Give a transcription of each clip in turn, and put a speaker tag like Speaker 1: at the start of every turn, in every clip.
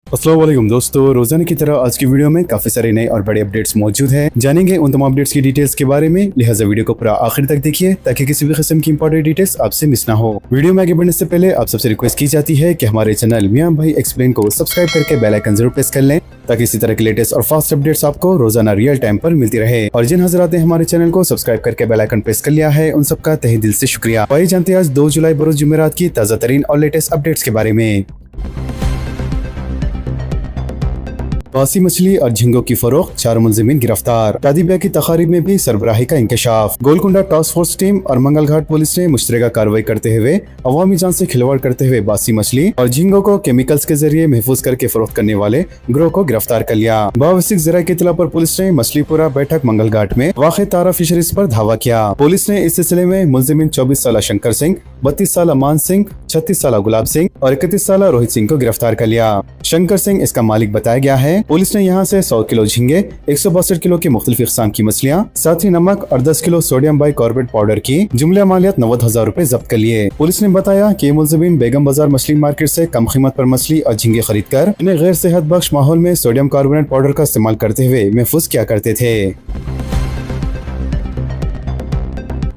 Speaker 1: अस्सलाम वालेकुम दोस्तों, रोजाना की तरह आज की वीडियो में काफी सारे नए और बड़े अपडेट्स मौजूद हैं। जानेंगे उन तमाम अपडेट्स की डिटेल्स के बारे में, लिहाजा वीडियो को पूरा आखिर तक देखिए ताकि किसी भी किस्म की इंपॉर्टेंट डिटेल्स आपसे मिस ना हो। वीडियो में आगे बढ़ने से पहले आप सबसे रिक्वेस्ट की जाती है कि हमारे चैनल मियां भाई एक्सप्लेन को सब्सक्राइब करके बेल आइकन जरूर प्रेस कर लें ताकि इसी तरह के लेटेस्ट और फास्ट अपडेट्स आपको रोजाना रियल टाइम पर मिलती रहे। और जिन हजरात ने हमारे चैनल को सब्सक्राइब करके बेल आइकन प्रेस कर लिया है, उन सबका तहे दिल से शुक्रिया। भाई जानते हैं आज 2 जुलाई बरोज जुमेरात की ताजा तरीन और लेटेस्ट अपडेट्स के बारे में। बासी मछली और झींगों की फरोख्त, 4 मुलजिमीन गिरफ्तार। शादी ब्याह की तकारीब में भी सरबराही का इंकशाफ। गोलकुंडा टास्क फोर्स टीम और मंगल घाट पुलिस ने मुश्तरका कार्रवाई करते हुए अवामी जान से खिलवाड़ करते हुए बासी मछली और झींगों को केमिकल्स के जरिए महफूज करके फरोख्त करने वाले गिरोह को गिरफ्तार कर लिया। बावसिक जराये की इत्तला पर पुलिस ने मछलीपुरा बैठक मंगल घाट में वाक़ तारा फिशरीज पर धावा किया। पुलिस ने इस सिलसिले में मुलजिमीन 24 साल शंकर सिंह, 32 साल मान सिंह, 36 साल गुलाब सिंह और 31 साल रोहित सिंह को गिरफ्तार कर लिया। शंकर सिंह इसका मालिक बताया गया है। पुलिस ने यहाँ से 100 किलो झींगे, 162 किलो की मुख्तलिफ इक़साम की मछलियाँ, साथ ही नमक और 10 किलो सोडियम बाइकार्बोनेट पाउडर की जुमला मालियत 90,000 रूपए जब्त कर लिए। पुलिस ने बताया कि मुलजिमीन बेगम बाजार मछली मार्केट से कम कीमत पर मछली और झींगे खरीद कर इन्हें गैर सेहत बख्श माहौल में सोडियम कार्बोनेट पाउडर का इस्तेमाल करते हुए महफूज किया करते थे।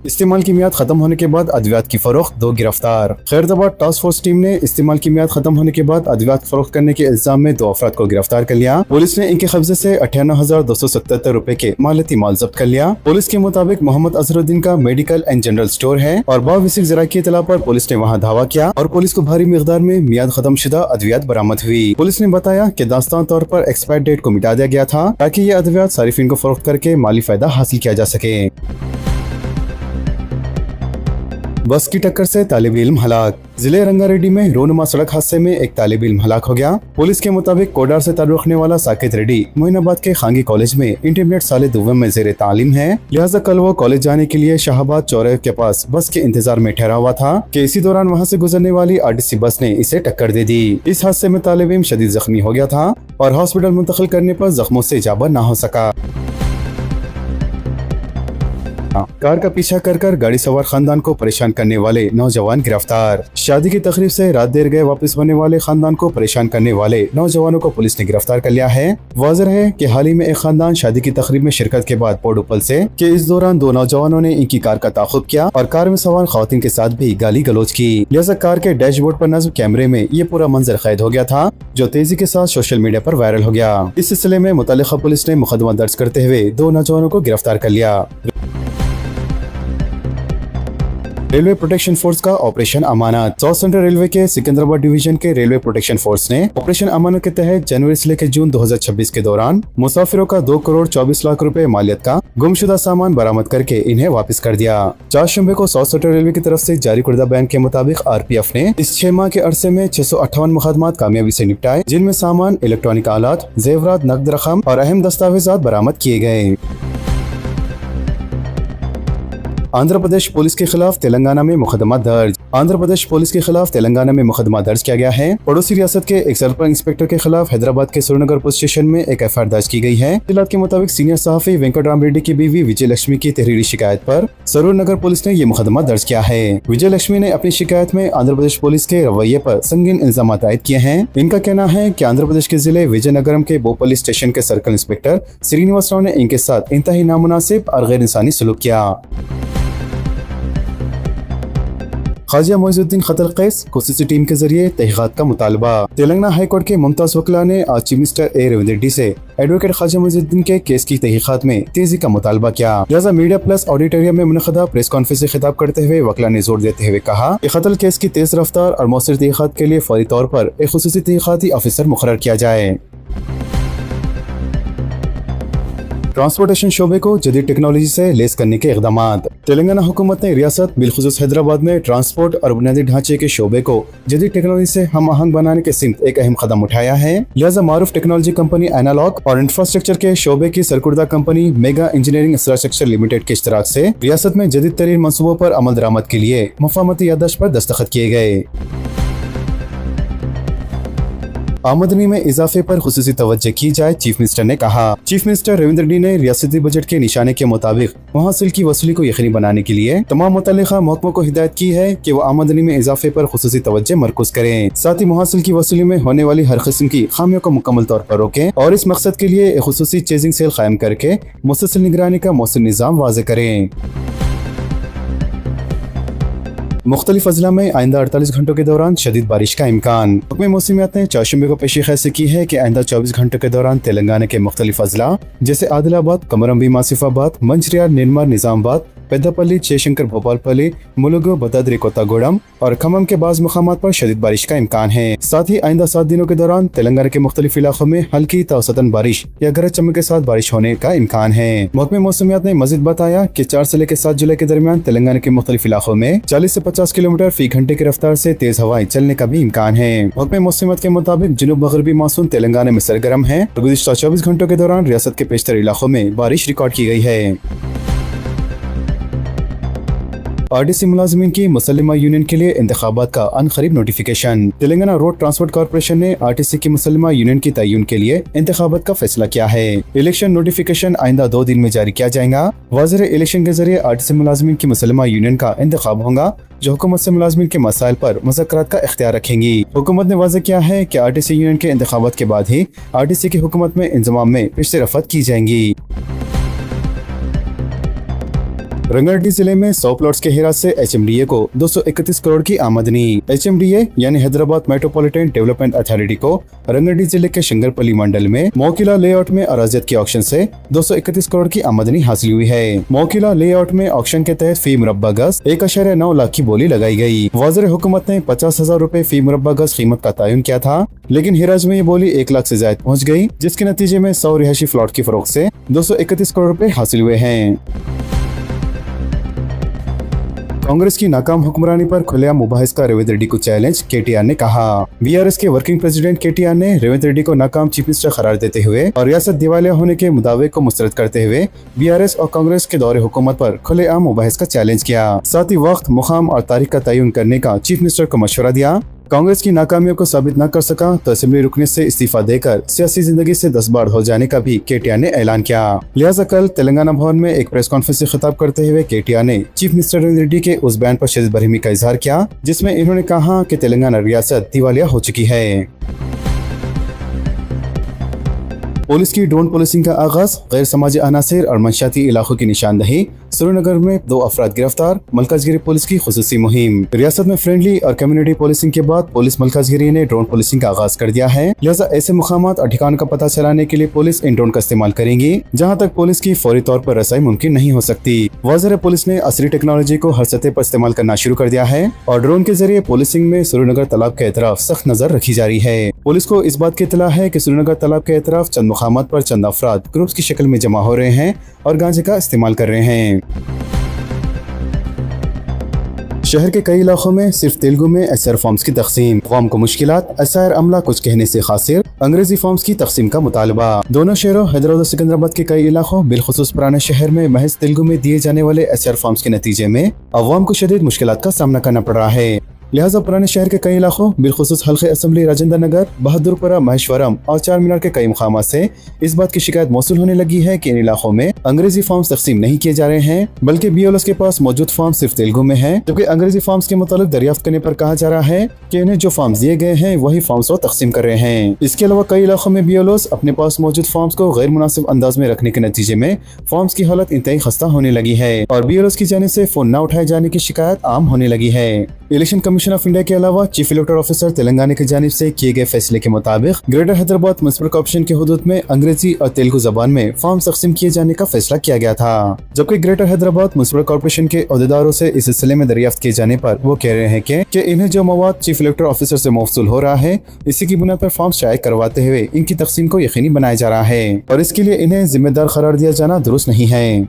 Speaker 1: इस्तेमाल की मियाद खत्म होने के बाद अद्वियात की फरोख्त, 2 गिरफ्तार। खैरदाबाद टास्क फोर्स टीम ने इस्तेमाल की मियाद खत्म होने के बाद अद्वियात फरोख्त करने के इल्जाम में 2 अफराद को गिरफ्तार कर लिया। पुलिस ने इनके कब्जे से 58,277 रूपए के मालियती माल जब्त कर लिया। पुलिस के मुताबिक मोहम्मद अजहरुद्दीन का मेडिकल एंड जनरल स्टोर है और बावसिक जराये की इत्तला पर पुलिस ने वहाँ धावा किया और पुलिस को भारी मिकदार में मियाद खत्म शुदा अद्वियात बरामद हुई। पुलिस ने बताया कि दास्तान तौर पर एक्सपायर डेट को मिटा दिया गया था ताकि ये अद्वियात सारिफिन को फरोख्त करके माली फायदा हासिल किया जा सके। बस की टक्कर से तालिब इल्म हलाक। जिले रंगारेड्डी में रोनुमा सड़क हादसे में एक तालिब इल्म हलाक हो गया। पुलिस के मुताबिक कोडार से ताल्लुक रखने वाला साकित रेड्डी मोइनाबाद के खांगी कॉलेज में इंटरमीडिएट साल दुव्वम में जेर तालीम है। लिहाजा कल वो कॉलेज जाने के लिए शाहबाद चौराहे के पास बस के इंतजार में ठहरा हुआ था कि इसी दौरान वहाँ से गुजरने वाली आरटीसी बस ने इसे टक्कर दे दी। इस हादसे में तालिब इल्म शदीद जख्मी हो गया था और हॉस्पिटल मुंतकिल करने पर जख्मों से जाबर न हो सका। कार का पीछा कर गाड़ी सवार खानदान को परेशान करने वाले नौजवान गिरफ्तार। शादी की तकरीब से रात देर गए वापस होने वाले खानदान को परेशान करने वाले नौजवानों को पुलिस ने गिरफ्तार कर लिया है। वाज़ेह है कि हाल ही में एक खानदान शादी की तकरीब में शिरकत के बाद पोडुपल से कि इस दौरान 2 नौजवानों ने इनकी कार का ताक़ुब किया और कार में सवार खवातीन के साथ भी गाली गलौज की। लिहाजा कार के डैशबोर्ड पर नस्ब कैमरे में ये पूरा मंजर कैद हो गया था जो तेजी के साथ सोशल मीडिया पर वायरल हो गया। इस सिलसिले में मुतल्लिका पुलिस ने मुकदमा दर्ज करते हुए 2 नौजवानों को गिरफ्तार कर लिया। रेलवे प्रोटेक्शन फोर्स का ऑपरेशन अमानत। साउथ सेंट्रल रेलवे के सिकंदराबाद डिवीजन के रेलवे प्रोटेक्शन फोर्स ने ऑपरेशन अमानत के तहत जनवरी से लेकर जून 2026 के दौरान मुसाफिरों का 2 करोड़ 24 लाख रुपए मालियत का गुमशुदा सामान बरामद करके इन्हें वापस कर दिया। 4 शुबे को साउथ सेंट्रल रेलवे की तरफ से जारी करदा बयान के मुताबिक RPF ने इस 6 माह के अरसे में 658 मुकदमात कामयाबी से निपटाए, जिनमें सामान, इलेक्ट्रॉनिक आलात, जेवरात, नकद रकम और अहम दस्तावेजात बरामद किए गए। आंध्र प्रदेश पुलिस के खिलाफ तेलंगाना में मुकदमा दर्ज। आंध्र प्रदेश पुलिस के खिलाफ तेलंगाना में मुकदमा दर्ज किया गया है। पड़ोसी रियासत के एक सर्कल इंस्पेक्टर के खिलाफ हैदराबाद के सुरनगर पुलिस स्टेशन में एक FIR दर्ज की गई है। इत्तलात के मुताबिक सीनियर सहाफी वेंकट राम रेड्डी की बीवी विजय लक्ष्मी की तहरीरी शिकायत पर सरूर नगर पुलिस ने ये मुकदमा दर्ज किया है। विजय लक्ष्मी ने अपनी शिकायत में आंध्र प्रदेश पुलिस के रवैये पर संगीन इल्जाम आयद किए हैं। इनका कहना है कि आंध्र प्रदेश के जिले विजयनगरम के बोपल्ली स्टेशन के सर्कल इंस्पेक्टर श्रीनिवास राव ने इनके साथ इंतहाई नामुनासिब और गैर इंसानी सलूक किया। ख्वाजा मोइजुद्दीन कत्ल केस खुसूसी टीम के जरिए तहकीकात का मुतालबा। तेलंगाना हाई कोर्ट के मुमताज वकील ने आज chief minister A Revanth Reddy से एडवोकेट ख्वाजा मोइजुद्दीन के केस की तहकीकात में तेजी का मुतालबा किया। लिहाजा मीडिया प्लस ऑडिटोरियम में मुनक़दा प्रेस कॉन्फ्रेंस से खिताब करते हुए वकील ने जोर देते हुए कहा कि कत्ल केस की तेज रफ्तार और मौसर तहकीकात के लिए फौरी तौर पर एक खुसूसी तहकीकाती ऑफिसर मुकर्रर किया जाए। ट्रांसपोर्टेशन शोबे को जदीद टेक्नोलॉजी से लेस करने के इक़दामात। तेलंगाना हुकूमत ने रियासत बिलखुसूस हैदराबाद में ट्रांसपोर्ट और बुनियादी ढांचे के शोबे को जदीद टेक्नोलॉजी से हम आहंग बनाने के सिमत एक अहम कदम उठाया है। लिहाजा मारूफ टेक्नोलॉजी कंपनी एनालॉग और इंफ्रास्ट्रक्चर के शोबे की सरकुर्दा company mega engineering infrastructure limited के इश्तराक से रियासत में जदीद तरीन मनसूबों पर अमल दरामद के लिए मुफाहमती याददाश्त पर दस्तखत किए गए। आमदनी में इजाफे पर खुसूसी तवज्जो की जाए, चीफ मिनिस्टर ने कहा। चीफ मिनिस्टर रविंद्र रेड्डी ने रियासती बजट के निशाने के मुताबिक मुहासिल की वसूली को यकीनी बनाने के लिए तमाम मुतल्लिका महकमों को हिदायत की है कि वो आमदनी में इजाफे पर खुसूसी तवज्जो मरकूज करें। साथ ही मुहासिल की वसूली में होने वाली हर किस्म की खामियों को मुकम्मल तौर पर रोकें और इस मकसद के लिए एक खुसूसी चेजिंग सेल कायम करके मुसलसल निगरानी का मौसम निज़ाम वाज़े करें। मुख्तलिफ अजला में आइंदा 48 घंटों के दौरान शदीद बारिश का इम्कान। हुक्म मौसमियात ने चारशंबे को पेशी खैसी की है कि आइंदा 24 घंटों के दौरान तेलंगाना के मुख्तलिफ अजला जैसे आदिलाबाद, कमरंबीम, आसिफाबाद, मंचिर्याल, निर्मल, निजामाबाद, पेद्दापल्ली, जयशंकर, भोपालपल्ली, मुलुगु, भद्राद्री कोत्तागूडम और खम्मम के बाज़ मुकामात पर शदीद बारिश का इम्कान है। साथ ही आइंदा 7 दिनों के दौरान तेलंगाना के मुख्तलिफ इलाकों में हल्की तवसतन बारिश या गरज चमक के साथ बारिश होने का इम्कान है। महकमे मौसमियात ने मजीद बताया कि 4 से लेकर 7 जुलाई के दरमियान तेलंगाना के मुख्तलिफ इलाकों में 40 से 50 किलोमीटर फी घंटे की रफ्तार से तेज हवाएं चलने का भी इम्कान है। महकमे मौसमियात के मुताबिक जुनूब मगरबी मानसून तेलंगाना में सरगर्म है। गुज़िश्ता 24 घंटों के दौरान रियासत के पेशतर इलाकों में बारिश रिकॉर्ड की गई है। आरटीसी मुलाजिमीन की मुसल्लिमा यूनियन के लिए इंतखाबात का अनकरीब notification. Telangana road transport corporation ने आरटीसी की मुसल्लिमा यूनियन की तय्युन के लिए इंतखाबात का फैसला किया है। इलेक्शन नोटिफिकेशन आइंदा 2 दिन में जारी किया जाएगा। वाज़िर इलेक्शन के जरिए आरटीसी मुलाजिमीन की मुसल्लिमा यूनियन का इंतखाब होगा जो हुकूमत से मुलाजिमीन के मसाइल पर मुज़ाकरात का इख्तियार रखेंगी। हुकूमत ने वाज़ेह किया है कि आरटीसी यूनियन के इंतखाबात के बाद ही आरटीसी की हुकूमत में इंज़माम में पेशरफ़त की जाएंगी। रंगारेड्डी जिले में 100 प्लॉट्स के हिरास से HMDA को 231 करोड़ की आमदनी। HMDA यानी हैदराबाद मेट्रोपॉलिटन डेवलपमेंट अथॉरिटी को रंगारेड्डी जिले के शंगरपल्ली मंडल में मौकिला लेआउट में अराजियत के ऑक्शन से 231 करोड़ की आमदनी हासिल हुई है। मौकिला लेआउट में ऑक्शन के तहत फी मुरब्बा गज 1.9 लाख की बोली लगाई गई। वाज़िर हुकूमत ने 50,000 रुपए फी मुरब्बा गज कीमत का तयन किया था, लेकिन हिराज में ये बोली 1 लाख से ज्यादा पहुँच गयी, जिसके नतीजे में 100 रिहायशी प्लॉट की फरोख्त से 231 करोड़ रुपए हासिल हुए हैं। कांग्रेस की नाकाम हुक्मरानी पर खुलेआम मुबाहिस का रेवंत रेड्डी को चैलेंज, केटीआर ने कहा। बीआरएस के वर्किंग प्रेसिडेंट केटीआर ने रेवंत रेड्डी को नाकाम चीफ मिनिस्टर करार देते हुए और रियासत दिवालिया होने के मुदावे को मुस्तरद करते हुए बीआरएस और कांग्रेस के दौरे हुकूमत पर खुलेआम मुबाहिस का चैलेंज किया। साथ ही वक्त, मुकाम और तारीख का तयन करने का चीफ मिनिस्टर को मशवरा दिया। कांग्रेस की नाकामियों को साबित न कर सका तो असेंबली रुकने से इस्तीफा देकर सियासी जिंदगी से दस्तबरद हो जाने का भी केटीआर ने ऐलान किया। लिहाजा कल तेलंगाना भवन में एक प्रेस कॉन्फ्रेंस से खिताब करते हुए केटीआर ने चीफ मिनिस्टर रेवंत रेड्डी के उस बयान पर शदीद बरहमी का इजहार किया जिसमें इन्होंने कहा कि तेलंगाना रियासत दिवालिया हो चुकी है। पुलिस की ड्रोन पुलिसिंग का आगाज, गैर समाजी अनासिर और मंशियाती इलाकों की निशानदही। सुरेनगर में 2 अफराद गिरफ्तार, मलकाजगिरी पुलिस की खुसूसी मुहिम। रियासत में फ्रेंडली और कम्युनिटी पुलिसिंग के बाद पुलिस मलकाजगिरी ने ड्रोन पुलिसिंग का आगाज कर दिया है। लिहाजा ऐसे मुकामात और ठिकानों का पता चलाने के लिए पुलिस इन ड्रोन का इस्तेमाल करेंगी जहाँ तक पुलिस की फौरी तौर पर रसाई मुमकिन नहीं हो सकती। वाज़िर पुलिस ने असली टेक्नोलॉजी को हर सतह पर इस्तेमाल करना शुरू कर दिया है और ड्रोन के जरिए पुलिसिंग में सुरेनगर तालाब के एतराफ सख्त नजर रखी जा रही है। पुलिस को इस बात की इत्तला है कि सुरेनगर तालाब के एतराफ चंद मुकामात पर चंद अफराद ग्रुप्स की शक्ल में जमा हो रहे हैं और गांजे का इस्तेमाल कर रहे हैं। शहर के कई इलाकों में सिर्फ तेलुगु में एसआर फॉर्म्स की तकसीम, कौम को मुश्किलात, एसआर अमला कुछ कहने से खासिर, अंग्रेजी फॉर्म्स की तकसीम का मुतालबा। दोनों शहरों हैदराबाद और सिकंदराबाद के कई इलाकों बिलखुसूस पुराने शहर में महज तेलुगु में दिए जाने वाले एसआर फॉर्म्स के नतीजे में अवाम को शदीद मुश्किलात का सामना करना पड़ रहा है। लिहाजा पुराने शहर के कई इलाकों बिलखुसूस हल्के असम्बली राजेंद्र नगर, बहादुरपुरा, महेश्वरम और चार मीनार के कई मुकामात से इस बात की शिकायत मौसूल होने लगी है कि इन इलाकों में अंग्रेजी फॉर्म्स तकसीम नहीं किए जा रहे हैं, बल्कि बीएलओस के पास मौजूद फॉर्म सिर्फ तेलुगु में है, जबकि अंग्रेजी फॉर्म्स के मुतालिक दरियाफ्त करने पर कहा जा रहा है कि इन्हें जो फॉर्म्स दिए गए हैं वही फॉर्म्स वो तकसीम कर रहे हैं। इसके अलावा कई इलाकों में बीएलओस अपने पास मौजूद फॉर्म्स को गैर मुनासिब अंदाज में रखने के नतीजे में फॉर्म्स की हालत इंतहाई खस्ता होने लगी है और बीएलओस की जाने से फोन न उठाए जाने की शिकायत आम होने लगी है। इलेक्शन कमीशन ऑफ इंडिया के अलावा चीफ इलेक्टोरल ऑफिसर तेलंगाना की जानिब से किए गए फैसले के मुताबिक ग्रेटर हैदराबाद म्युनिसिपल कॉर्पोरेशन के हुदूद में अंग्रेजी और तेलुगु जबान में फॉर्म तकसीम किए जाने का फैसला किया गया था, जबकि ग्रेटर हैदराबाद म्युनिसिपल कॉर्पोरेशन के अहदेदारों से इस सिलसिले में दरियाफ्त किए जाने पर वो कह रहे हैं कि इन्हें जो मवाद चीफ इलेक्टोरल ऑफिसर से मौसूल हो रहा है इसी की बुनियाद पर फॉर्म शाये करवाते हुए इनकी तकसीम को यकीनी बनाया जा रहा है और इसके लिए इन्हें जिम्मेदार करार दिया जाना दुरुस्त नहीं है।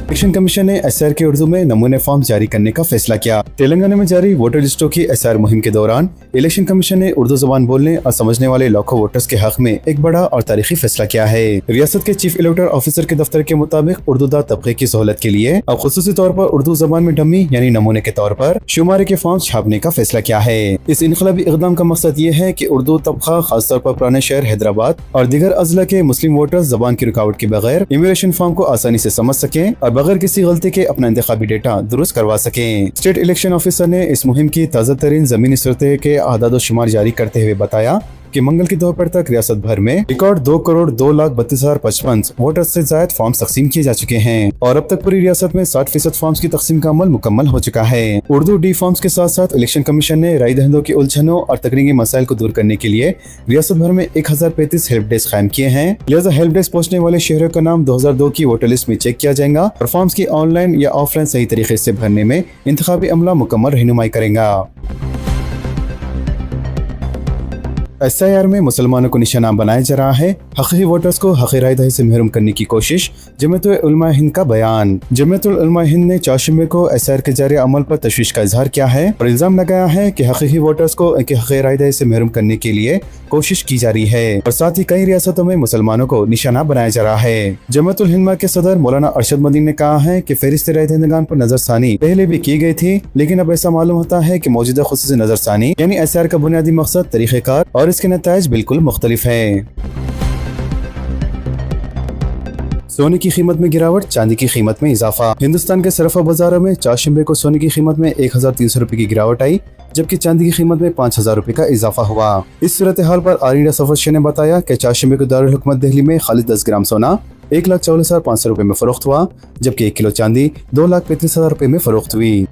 Speaker 1: इलेक्शन कमीशन ने SR के उर्दू में नमूने फॉर्म जारी करने का फैसला किया। तेलंगाना में जारी वोटर लिस्टों की SR मुहिम के दौरान इलेक्शन कमीशन ने उर्दू जबान बोलने और समझने वाले लाखों वोटर्स के हक में एक बड़ा और तारीखी फैसला किया है। रियासत के चीफ इलेक्टोरल ऑफिसर के दफ्तर के मुताबिक उर्दूदार तबके की सहूलत के लिए अब खुसूसी तौर पर उर्दू जबान में डमी यानी नमूने के तौर पर शुमारे के फॉर्म छापने का फैसला किया है। इस इनकलाबी इक़दाम का मकसद ये है कि उर्दू तबका खासतौर पर पुराने शहर हैदराबाद और दीगर अजला के मुस्लिम वोटर्स जबान की रुकावट के बगैर इमिग्रेशन फॉर्म को आसानी से समझ सकें और बगैर किसी गलती के अपना इंतखाबी डेटा दुरुस्त करवा सकें। स्टेट इलेक्शन ऑफिसर ने इस मुहिम की ताज़ा तरीन जमीनी सूरत के आदाद व शुमार जारी करते हुए बताया कि मंगल की दोपहर तक रियासत भर में रिकॉर्ड 2,02,32,055 वोटर्स से ज्यादा फॉर्म तकसीम किए जा चुके हैं और अब तक पूरी रियासत में 60% फॉर्म्स की तकसीम का अमल मुकम्मल हो चुका है। उर्दू डी फॉर्म्स के साथ साथ इलेक्शन कमीशन ने राय दहिंदों की उलझनों और तकनीकी मसाइल को दूर करने के लिए रियासत भर में 1035 हेल्प डेस्क कायम किए हैं। लिहाजा हेल्प डेस्क पहुंचने वाले शहरों का नाम 2002 की वोटर लिस्ट में चेक किया जाएगा और फॉर्म्स की ऑनलाइन या ऑफलाइन सही तरीके से भरने में इंतखाबी अमला मुकम्मल रहनुमाई करेगा। SIR में मुसलमानों को निशाना बनाया जा रहा है। हक़ीक़ी वोटर्स को हक़ राय दही से महरूम करने की कोशिश। जमीयत उलमा हिंद का बयान। जमीयत उलमा हिंद ने चारशंबे को SIR के जारी अमल पर तशवीश का इजहार किया है और इल्जाम लगाया है कि हक़ीक़ी वोटर्स को उनके हक़ राय दही से महरूम करने के लिए कोशिश की जा रही है और साथ ही कई रियासतों में मुसलमानों को निशाना बनाया जा रहा है। जमीयत उल हिंद के सदर मौलाना अरशद मदनी ने कहा है कि फहरिस्त राय दहिंदगान पर नजरसानी पहले भी की गई थी, लेकिन अब ऐसा मालूम होता है कि मौजूदा खुसूसी नजरसानी यानी SIR का बुनियादी मकसद, तरीक़ेकार और इसके नताइज बिल्कुल मुख्तलिफ है। सोने की कीमत में गिरावट, चांदी की कीमत में इजाफा। हिंदुस्तान के सरफा बाजारों में चारशंबे को सोने की कीमत में 1300 रुपए की गिरावट आई, जबकि चांदी की कीमत में 5000 रुपए का इजाफा हुआ। इस सूरत हाल पर ऑल इंडिया सफर शे ने बताया कि चारशंबे को दारुल हुकूमत दिल्ली में खाली 10 ग्राम सोना 1,44,500 रुपए में फरोख्त हुआ, जबकि 1 किलो चांदी 2,35,000 रुपए में फरोख्त हुई।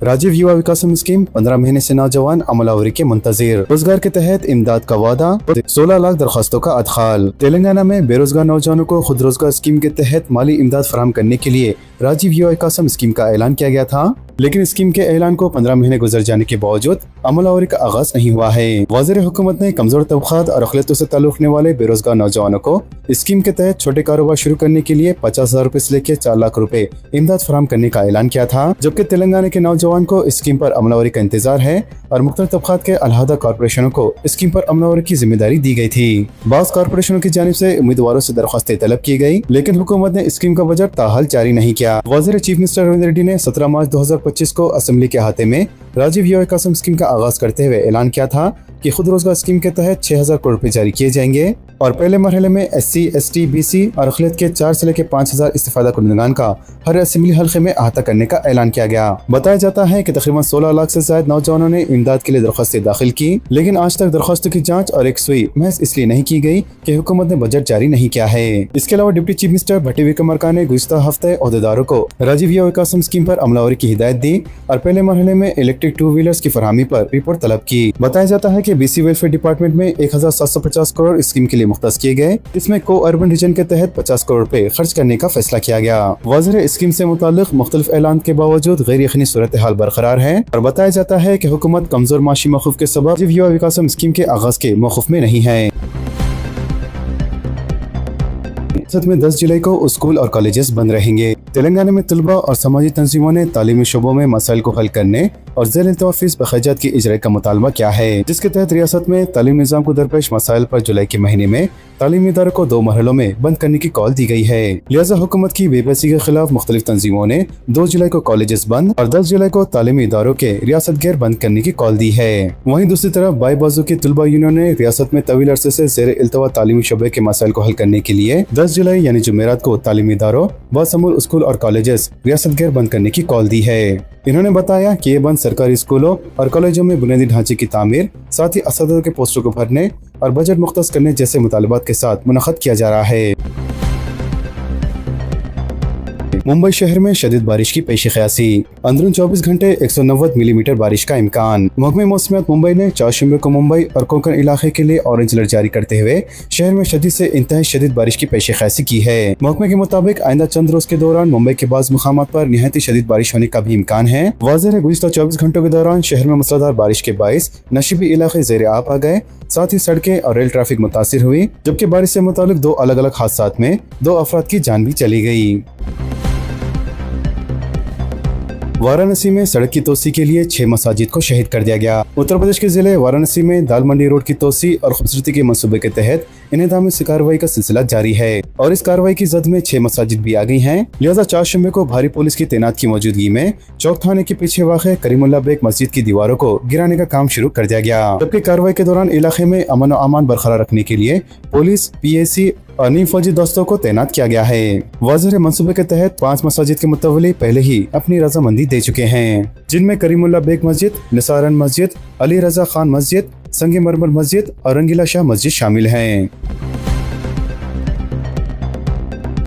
Speaker 1: राजीव युवा विकास स्कीम 15 महीने से नौजवान अमलावरी के मुंतजिर। रोजगार के तहत इमदाद का वादा, 16 लाख दरखास्तों का अदखाल। तेलंगाना में बेरोजगार नौजवानों को खुद रोजगार स्कीम के तहत माली इमदाद फराहम करने के लिए राजीव युवा विकास स्कीम का ऐलान किया गया था, लेकिन स्कीम के ऐलान को 15 महीने गुजर जाने के बावजूद अमलावरी का आगाज नहीं हुआ है। वज़ीर हुकूमत ने कमजोर तबक़ात और अक़लियतों से ताल्लुक़ रखने वाले बेरोजगार नौजवानों को स्कीम के तहत छोटे कारोबार शुरू करने के लिए 50,000 रुपए से लेकर 4 लाख रुपए इमदाद फराहम करने का ऐलान किया था, जबकि तेलंगाना के नौजवान को स्कीम पर अमलावरी का इंतजार है और मुख्तलिफ तबक़ात के अलहदा कॉर्पोरेशनों को स्कीम पर अमलावरी की जिम्मेदारी दी गई थी। बाज़ कॉर्पोरेशनों की जानिब से उम्मीदवारों से दरख्वास्तें तलब की गई, लेकिन हुकूमत ने स्कीम का बजट ताहाल जारी नहीं किया। वज़ीर चीफ मिनिस्टर रविंद्र रेड्डी ने 17 मार्च 2025 को असेंबली के अहाते में राजीव युवा विकास स्कीम का आगाज करते हुए ऐलान किया था कि खुद रोजगार स्कीम के तहत 6,000 करोड़ रुपए जारी किए जाएंगे और पहले मरहले में SC, ST, BC और अक़लियत के 4 से लेकर 5,000 इस्तिफादा कुनंदगान का हर असेंबली हल्के में अहाता करने का ऐलान किया गया। बताया जाता है कि तकरीबन 16 लाख से ज्यादा नौजवानों ने इमदाद के लिए दरख्वास्तें दाखिल की, लेकिन आज तक दरख्वास्तों की जाँच और एकसुई महज इसलिए नहीं की गई कि हुकूमत ने बजट जारी नहीं किया है। इसके अलावा डिप्टी चीफ मिनिस्टर भट्टी विक्रमार्का ने गुज़िश्ता हफ्ते ओहदेदारों को राजीव युवा विकास स्कीम पर अमलावरी की हिदायत दी और पहले मरहले में इलेक्ट्रिक 2 व्हीलर्स की फरहमी पर रिपोर्ट तलब की। बताया जाता है कि BC वेलफेयर डिपार्टमेंट में 1,750 करोड़ स्कीम के लिए मुख्तस किए गए, इसमें को अर्बन रीजन के तहत 50 करोड़ रुपए खर्च करने का फैसला किया गया। वज़ीर स्कीम से मुताल्लिक मुख्तलिफ ऐलान के बावजूद गैर यकीनी सूरत हाल बरकरार है और बताया जाता है कि हुकूमत कमजोर माशी मौक़िफ़ के सबब राजीव युवा विकास स्कीम के आगाज के मौक़िफ़ में नहीं है। रियासत में 10 जुलाई को स्कूल और कॉलेजेस बंद रहेंगे। तेलंगाना में तलबा और समाजी तंजीमों ने तालीमी शोबों में मसाइल को हल करने और ज़ेर इंतवा फीस अखराजात की इजरा का मुतालबा किया है, जिसके तहत रियासत में तालीम निज़ाम को दरपेश मसाइल पर जुलाई के महीने में तालीमी इदारों को 2 मरहलों में बंद करने की कॉल दी गई है। लिहाजा हुकूमत की बेबसी के खिलाफ मुख्तलिफ तंजीमों ने 2 जुलाई को कॉलेजेस बंद और 10 जुलाई को तालीमी इदारों के रियासत गैर बंद करने की कॉल दी है। वहीं दूसरी तरफ बाई बाजू की तलबा यूनियन ने रियासत में तवील अरसे से ज़ेर इल्तवा तालीमी शोबे के मसाइल को हल करने के लिए 10 जुलाई यानी जुमेरात को तालीमी इदारों बाशमूल स्कूल और कॉलेजेस रियासत गैर बंद करने की कॉल दी है। इन्होंने बताया कि ये बंद सरकारी स्कूलों और कॉलेजों में बुनियादी ढांचे की तामीर, साथ ही असतिज़ा के पोस्टों को भरने और बजट मुख्तस करने जैसे मुतालबात के साथ मुनक़द किया जा रहा है। मुंबई शहर में शदीद बारिश की पेशी क़यासी। अंदरून 24 घंटे 190 मिलीमीटर बारिश का इम्कान। महकमे मौसमियात मुंबई ने चारशंबे को मुंबई और कोंकण इलाके के लिए ऑरेंज अलर्ट जारी करते हुए शहर में शदीद से इंतहाई शदीद बारिश की पेशी क़यासी की है। महकमे के मुताबिक आइंदा चंद रोज के दौरान मुंबई के बाज़ मुकामात पर निहायत शदीद बारिश होने का भी इम्कान है। वाज़ेह है गुज़िश्ता 24 घंटों के दौरान शहर में मूसलाधार बारिश के बाइस नशीबी इलाके ज़ेर आब आ गए, साथ ही सड़कें और रेल ट्रैफिक मुतासिर हुई, जबकि बारिश से मुतालिक 2 अलग अलग हादसात में 2 अफराद की जान भी चली गई। वाराणसी में सड़क की तोसी के लिए 6 मसाजिद को शहीद कर दिया गया। उत्तर प्रदेश के जिले वाराणसी में दाल मंडी रोड की तोसी और खूबसूरती के मंसूबे के तहत इनेदामी से कार्रवाई का सिलसिला जारी है और इस कार्रवाई की जद में 6 मसाजिद भी आ गई हैं। लिहाजा चारशंबे को भारी पुलिस की तैनात की मौजूदगी में चौक थाने के पीछे वाक़े करीमुल्लाह बेग मस्जिद की दीवारों को गिराने का काम शुरू कर दिया गया, जबकि कार्रवाई के दौरान इलाके में अमन और अमान बरकरार रखने के लिए पुलिस, PAC और नीम फौजी दस्तों को तैनात किया गया है। वाज़ेह मंसूबे के तहत 5 मसाजिद के मुतवली पहले ही अपनी रजामंदी दे चुके हैं, जिनमें करीमुल्लाह बेग मस्जिद, निसारन मस्जिद, अली रजा खान मस्जिद, संगे मरमर मस्जिद और रंगीला शाह मस्जिद शामिल हैं।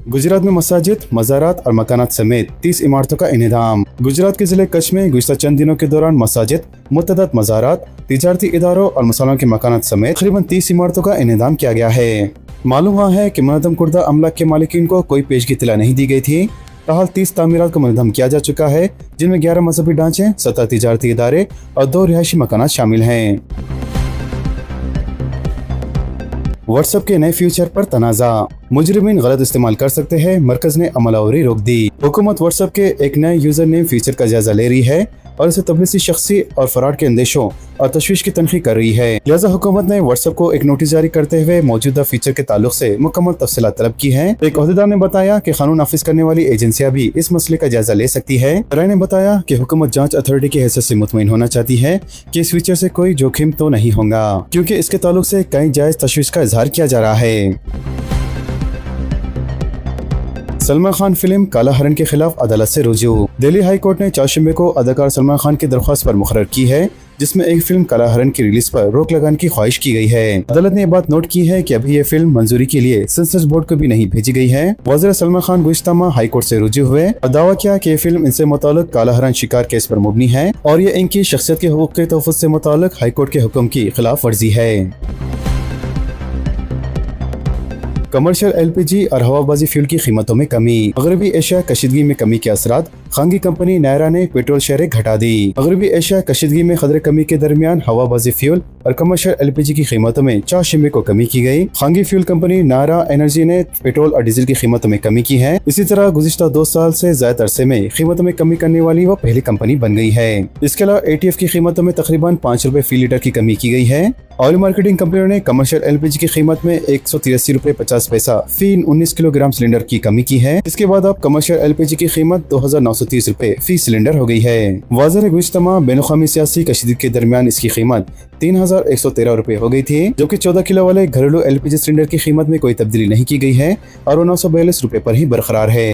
Speaker 1: गुजरात में मसाजिद, मज़ारात और मकानात समेत 30 इमारतों का इनेदाम। गुजरात के जिले कच्छ में गुज़िश्ता चंद दिनों के दौरान मसाजिद, मुतअद्दिद मज़ारात, तिजारती इदारों और मसालों के मकानात समेत तकरीबन 30 इमारतों का इनेदाम किया गया है। मालूम हुआ है कि मुनज़्ज़म कुर्दा अमलाक के मालिकीन को कोई पेशगी इत्तला नहीं दी गई थी। ताहाल 30 तामीरात को मुनज़्ज़म किया जा चुका है, जिनमें 11 मजहबी ढांचे, 17 तिजारती इदारे और 2 रिहायशी मकानात शामिल हैं। व्हाट्सएप के नए फीचर पर तनाज़ा। मुजरिमीन गलत इस्तेमाल कर सकते हैं, मरकज ने अमलावरी रोक दी। हुकूमत व्हाट्सएप के एक नए यूजर नेम फीचर का जायजा ले रही है और इसे तबलीसी शख्सी और फराड के अंदेशों और तशवीश की तनखीह कर रही है। लिहाजा हुकूमत ने व्हाट्सएप को एक नोटिस जारी करते हुए मौजूदा फीचर के ताल्लुक से मुकम्मल तफसीलात तलब की है। एक ओहदेदार ने बताया कि कानून नाफिज करने वाली एजेंसियां भी इस मसले का जायजा ले सकती है। राय ने बताया कि हुकूमत जांच अथॉरिटी की हैसियत से मुतमईन होना चाहती है कि इस फीचर से कोई जोखिम तो नहीं होगा, क्योंकि इसके ताल्लुक से कई जायज तशवीश का इजहार किया जा रहा है। सलमान खान फिल्म काला हरण के खिलाफ अदालत से रुजू। दिल्ली हाई कोर्ट ने चारशंबे को अदाकार सलमान खान की दरख्वास्त पर मुकर्रर की है, जिसमें एक फिल्म काला हरण की रिलीज पर रोक लगाने की ख्वाहिश की गई है। अदालत ने यह बात नोट की है कि अभी ये फिल्म मंजूरी के लिए सेंसर बोर्ड को भी नहीं भेजी गई है। वज़ीर सलमान खान गुज़िश्ता माह हाई कोर्ट से रुजू हुए और दावा किया कि ये फिल्म इनसे मुताल्लिक काला हरण शिकार केस पर मुबनी है और ये इनकी शख्सियत के हुकूक के तहफ़्फ़ुज़ से मुताल्लिक हाई कोर्ट के हुक्म की खिलाफ वर्जी है। कमर्शियल LPG और हवाबाजी फ्यूल की कीमतों में कमी। मगरबी एशिया कशीदगी में कमी के असरात। खांगी कंपनी नायरा ने पेट्रोल शहरें घटा दी। मगरबी एशिया कशीदगी में खतरे कमी के दरमियान हवाबाजी फ्यूल और कमर्शियल LPG की कीमतों में चारशंबे को कमी की गई। खांगी फ्यूल कंपनी नायरा एनर्जी ने पेट्रोल और डीजल की कीमतों में कमी की है। इसी तरह गुज़िश्ता 2 साल से ज्यादा अरसे में कीमतों में कमी करने वाली वो पहली कंपनी बन गई है। इसके अलावा ATF की कीमतों में तकरीबन 5 रुपए फी लीटर की कमी की गई है। ऑयल मार्केटिंग कंपनियों ने कमर्शियल LPG की कीमत में 183 रुपए 50 पैसा फी 19 किलोग्राम सिलेंडर की कमी की है। इसके बाद अब कमर्शियल LPG की कीमत 2930 रुपए फी सिलेंडर हो गई है। वाज़ेह गुज़िश्ता माह बैनुल-अक़वामी सियासी कशीदगी के दरमियान इसकी कीमत 3113 रुपए हो गई थी, जबकि 14 किलो वाले घरेलू LPG सिलेंडर की कीमत में कोई तब्दीली नहीं की गई है और वो 942 रुपए पर ही बरकरार है।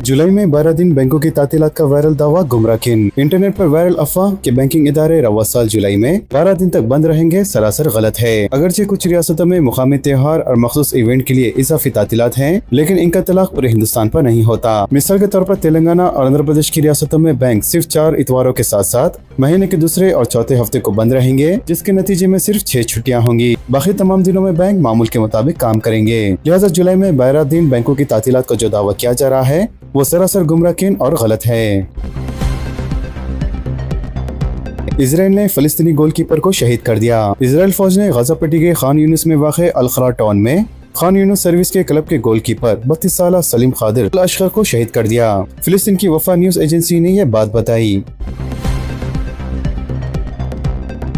Speaker 1: जुलाई में 12 दिन बैंकों की तातीलात का वायरल दावा गुमराहकिन। इंटरनेट पर वायरल अफवाह कि बैंकिंग इदारे रवा साल जुलाई में 12 दिन तक बंद रहेंगे सरासर गलत है। अगरचे कुछ रियासतों में मुकामी त्योहार और मखसूस इवेंट के लिए इजाफी तातीलात हैं, लेकिन इनका तलाक पूरे हिंदुस्तान पर नहीं होता। मिसाल के तौर पर तेलंगाना और आंध्र प्रदेश की रियासतों में बैंक सिर्फ 4 इतवारों के साथ साथ महीने के दूसरे और चौथे हफ्ते को बंद रहेंगे, जिसके नतीजे में सिर्फ 6 छुट्टियां होंगी। बाकी तमाम दिनों में बैंक मामूल के मुताबिक काम करेंगे। लिहाजा जुलाई में 12 दिन बैंकों की तातीलात का जो दावा किया जा रहा है वो सरासर गुमराहकिन और गलत है। इजराइल ने फलस्तीनी गोलकीपर को शहीद कर दिया। इजराइल फौज ने गाजा पट्टी के खान यूनिस में वाक़े अल-खरा टाउन में खान यूनुस सर्विस के क्लब के गोलकीपर 32 साल सलीम खादिर अल-अशकर को शहीद कर दिया। फिलिस्तीन की वफा न्यूज एजेंसी ने यह बात बताई।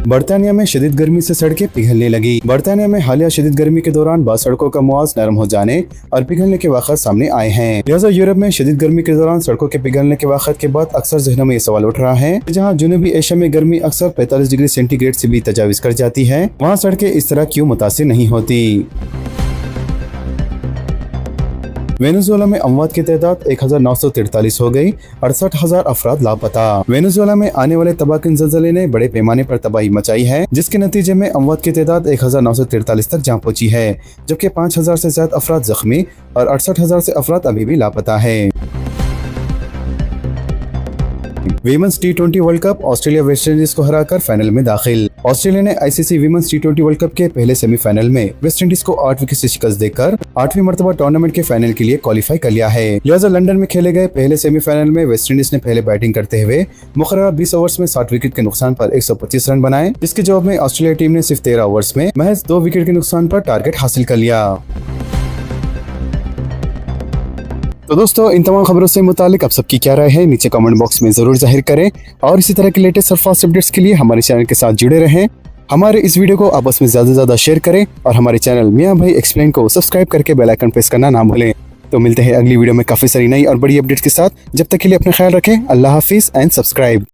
Speaker 1: बरतानिया में शदीद गर्मी से सड़कें पिघलने लगी। बरतानिया में हालिया शदीद गर्मी के दौरान बाद सड़कों का मुआज नरम हो जाने और पिघलने के वाक़ात सामने आए हैं। लिहाजा यूरोप में शदीद गर्मी के दौरान सड़कों के पिघलने के वाक़ात के बाद अक्सर जहनों में ये सवाल उठ रहा है, जहां जनूबी एशिया में गर्मी अक्सर 45 डिग्री सेंटीग्रेड से भी तजाविज कर जाती है, वहाँ सड़कें इस तरह क्यों मुतासिर नहीं होती। वेनेजुएला में अमवात की तादाद 1943 हो गई, 68,000 अफराद लापता। वेनेजुएला में आने वाले तबाहकुन ज़लज़ले ने बड़े पैमाने पर तबाही मचाई है, जिसके नतीजे में अमवात की तादाद 1943 तक जा पहुंची है, जबकि 5,000 से ज्यादा अफराद जख्मी और 68,000 से अफराद अभी भी लापता है। Women's T20 world cup, Australia West Indies को हराकर फाइनल में दाखिल। ऑस्ट्रेलिया ने ICC women's T20 world cup के पहले सेमीफाइनल में वेस्ट इंडीज को 8 विकेट से शिकस्त देकर 8वीं मर्तबा टूर्नामेंट के फाइनल के लिए क्वालिफाई कर लिया है। लिहाजा लंदन में खेले गए पहले सेमीफाइनल में वेस्ट इंडीज ने पहले बैटिंग करते हुए मुकर्ररा 20 ओवर्स में 60 विकेट के नुकसान पर 125 रन बनाए, जिसके जवाब में ऑस्ट्रेलिया टीम ने सिर्फ 13 ओवर्स में महज 2 विकेट के नुकसान पर टारगेट हासिल कर लिया। तो दोस्तों, इन तमाम खबरों से मुतालिक आप सबकी क्या राय है नीचे कमेंट बॉक्स में जरूर जाहिर करें, और इसी तरह के लेटेस्ट और फास्ट अपडेट्स के लिए हमारे चैनल के साथ जुड़े रहें। हमारे इस वीडियो को आपस में ज्यादा से ज्यादा शेयर करें और हमारे चैनल मियां भाई एक्सप्लेन को सब्सक्राइब करके बेल आइकन प्रेस करना ना भूलें। तो मिलते हैं अगली वीडियो में काफी सारी नई और बड़ी अपडेट्स के साथ। जब तक के लिए अपना ख्याल रखें। अल्लाह हाफिज एंड सब्सक्राइब।